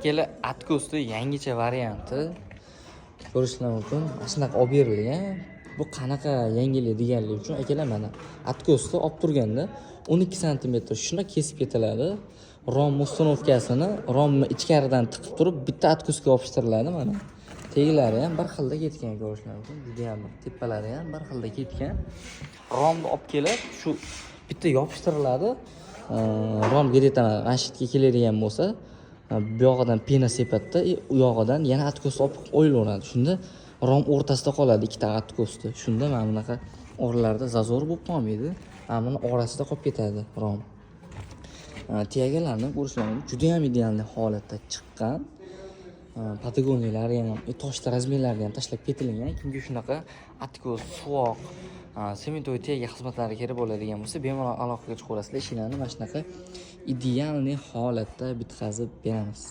Akalar Atko'sni yangicha varianti ko'rishlar mumkin. Mana shunaqa olib berilgan. Bu qanaqa yangilik deganlik uchun akalar mana Atko'sni olib turganda 12 sm shuna kesib ketiladi. Rom uстановкасini romni ichkaridan tiqib turib bitta Atko'sga yopishtiriladi mana. Teglari ham bir xilda ketgan ko'rishlar mumkin. Juda ham tepalari ham bir xilda ketgan. Romni olib kelib shu bitta yopishtiriladi. Rom geretan mashitga keladigan bo'lsa, bu yog'idan pena sepatda, u yog'idan yana Atkos olib o'yilaveradi. Shunda rom o'rtasida qoladi ikkita Atkosda. Shunda mana bunaqa o'rlarda zazor bo'lib qolmaydi. Mana buni orasida qolib ketadi rom. Tegalarni ko'rishlaringiz juda ham ideal holatda chiqqan. Patagoniyalari ham, toshli razmerlarni ham tashlab ketilgan. Kimga shunaqa Atkos, suvoq, sementoy tega xizmatlari kerak bo'ladigan bo'lsa, bemalol aloqaga chiqaverasizlar. Ishlarni mana shunaqa ideal holatda bitkazib beramiz.